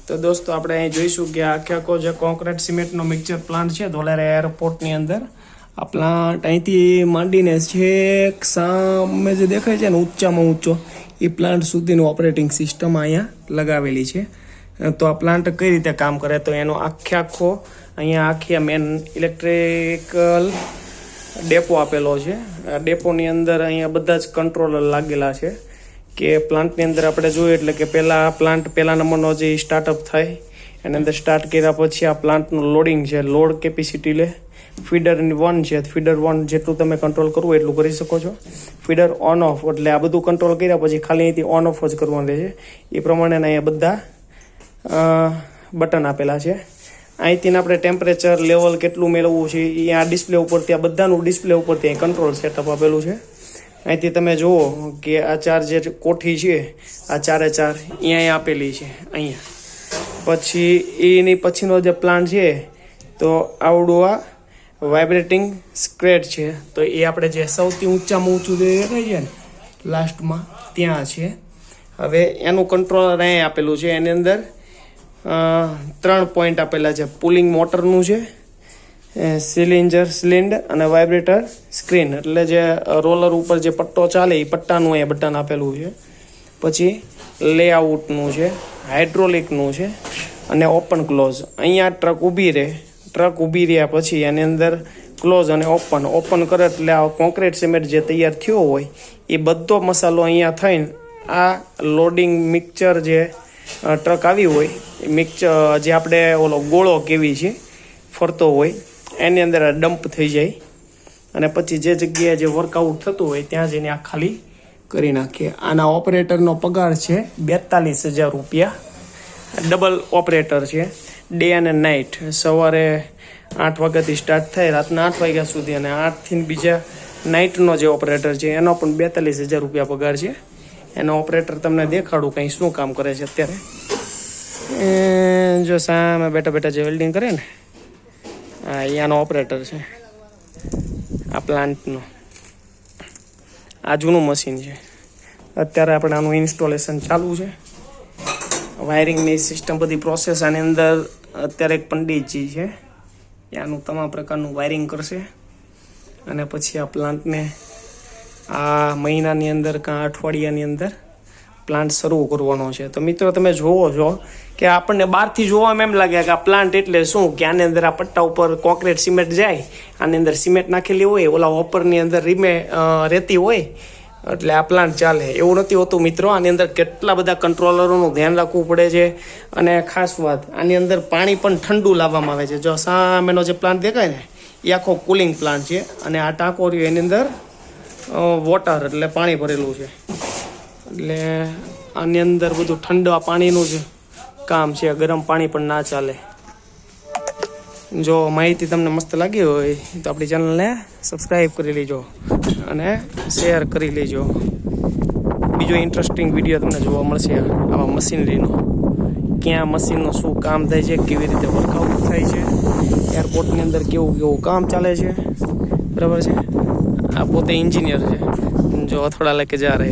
તો દોસ્તો આપણે અહીં જોઈશું કે આખે આખો જે કોન્ક્રીટ સિમેન્ટનો મિક્સચર પ્લાન્ટ છે ધોલેરા એરપોર્ટની અંદર આ પ્લાન્ટ અહીંથી માંડીને છેક સામે જે દેખાય છે ને ઊંચામાં ઊંચો એ પ્લાન્ટ સુધીનું ઓપરેટિંગ સિસ્ટમ અહીંયા લગાવેલી છે. તો આ પ્લાન્ટ કઈ રીતે કામ કરે તો એનો આખો અહીંયા આખી મેન ઇલેક્ટ્રિકલ ડેપો આપેલો છે. આ ડેપોની અંદર અહીંયા બધા જ કંટ્રોલર લાગેલા છે કે પ્લાન્ટની અંદર આપણે જોઈએ એટલે કે પહેલા નંબરનો જે સ્ટાર્ટઅપ થાય એની અંદર સ્ટાર્ટ કર્યા પછી આ પ્લાન્ટનું લોડિંગ છે, લોડ કેપેસિટી લે. ફીડર 1 છે, ફીડર 1 જેટલું તમે કંટ્રોલ કરવું એટલું કરી શકો છો. ફીડર ઓન ઓફ એટલે આ બધું કંટ્રોલ કર્યા પછી ખાલી અહીંથી ઓન ઓફ જ કરવાનું રહે છે. એ પ્રમાણે અહીંયા બધા બટન આપેલા છે. અહીંથી આપણે ટેમ્પરેચર લેવલ કેટલું મેળવવું છે એ આ ડિસ્પ્લે ઉપરથી આ બધાનું ડિસ્પ્લે ઉપરથી અહીં કંટ્રોલ સેટઅપ આપેલું છે. અહીંથી તમે જુઓ કે આ ચાર જે કોઠી છે આ ચારે ચાર અહીંયા આપેલી છે અહીંયા. પછી એની પછીનો જે પ્લાન્ટ છે તો આવડું આ વાઇબ્રેટિંગ સ્ક્રેડ છે. તો એ આપણે જે સૌથી ઊંચામાં ઊંચું જે દેખાય છે ને લાસ્ટમાં ત્યાં છે. હવે એનું કંટ્રોલર અહીંયા આપેલું છે. એની અંદર 3 પોઈન્ટ આપેલા છે. પુલિંગ મોટરનું છે, સિલિન્ડર અને વાઇબ્રેટર સ્ક્રીન એટલે જે રોલર ઉપર જે પટ્ટો ચાલે એ પટ્ટાનું અહીંયા બટન આપેલું છે. પછી લેઆઉટનું છે, હાઇડ્રોલિકનું છે અને ઓપન ક્લોઝ. અહીંયા ટ્રક ઊભી રહ્યા પછી એની અંદર ક્લોઝ અને ઓપન કરે એટલે આ કોન્ક્રીટ સિમેન્ટ જે તૈયાર થયો હોય એ બધો મસાલો અહીંયા થઈને આ લોડિંગ મિક્સચર જે ટ્રક આવી હોય એ મિક્સચર જે આપણે ઓલો ગોળો કેવી છે ફરતો હોય એની અંદર ડમ્પ થઈ જાય અને પછી જે જગ્યાએ જે વર્કઆઉટ થતું હોય ત્યાં જઈને આ ખાલી કરી નાખીએ. આના ઓપરેટરનો પગાર છે 42,000 રૂપિયા. ડબલ ઓપરેટર છે, ડે અને નાઇટ. સવારે 8 વાગ્યાથી સ્ટાર્ટ થાય રાતના 8 વાગ્યા સુધી અને 8થી બીજા નાઇટનો જે ઓપરેટર છે એનો પણ 42,000 રૂપિયા પગાર છે. એનો ઓપરેટર તમને દેખાડું કંઈ શું કામ કરે છે અત્યારે. જો સામે બેઠા જે વેલ્ડિંગ કરે ને હા અહીંયાનો ઓપરેટર છે આ પ્લાન્ટનો. આ જૂનું મશીન છે. અત્યારે આપણે આનું ઇન્સ્ટોલેશન ચાલુ છે. વાયરિંગની સિસ્ટમ બધી પ્રોસેસ આની અંદર અત્યારે એક પંડિતજી છે આનું તમામ પ્રકારનું વાયરિંગ કરશે અને પછી આ પ્લાન્ટને આ મહિનાની અંદર કાં અઠવાડિયાની અંદર પ્લાન્ટ શરૂ કરવાનો છે. તો મિત્રો તમે જોવો છો કે આપણને બહારથી જોવામાં એમ લાગે કે આ પ્લાન્ટ એટલે શું કે આની અંદર આ પટ્ટા ઉપર કોન્ક્રીટ સિમેન્ટ જાય, આની અંદર સિમેન્ટ નાખેલી હોય, ઓલા હોપરની અંદર રેતી હોય એટલે આ પ્લાન્ટ ચાલે. એવું નથી હોતું મિત્રો. આની અંદર કેટલા બધા કંટ્રોલરોનું ધ્યાન રાખવું પડે છે અને ખાસ વાત આની અંદર પાણી પણ ઠંડુ લાવવામાં આવે છે. જો સામેનો જે પ્લાન્ટ દેખાય ને એ આખો કુલિંગ પ્લાન્ટ છે અને આ ટાંકો રહ્યો એની અંદર વોટર એટલે પાણી ભરેલું છે એટલે આની અંદર બધું ઠંડા પાણીનું જ કામ છે. ગરમ પાણી પણ ના ચાલે. જો માહિતી તમને મસ્ત લાગી હોય તો આપણી ચેનલને સબસ્ક્રાઈબ કરી લેજો અને શેર કરી લેજો. બીજો ઇન્ટરેસ્ટિંગ વિડીયો તમને જોવા મળશે આવા મશીનરીનો. ક્યાં મશીનનું શું કામ થાય છે, કેવી રીતે વર્કઆઉટ થાય છે, એરપોર્ટની અંદર કેવું કામ ચાલે છે. બરાબર છે. આ પોતે એન્જિનિયર છે. જો થોડા લેકે જા રહે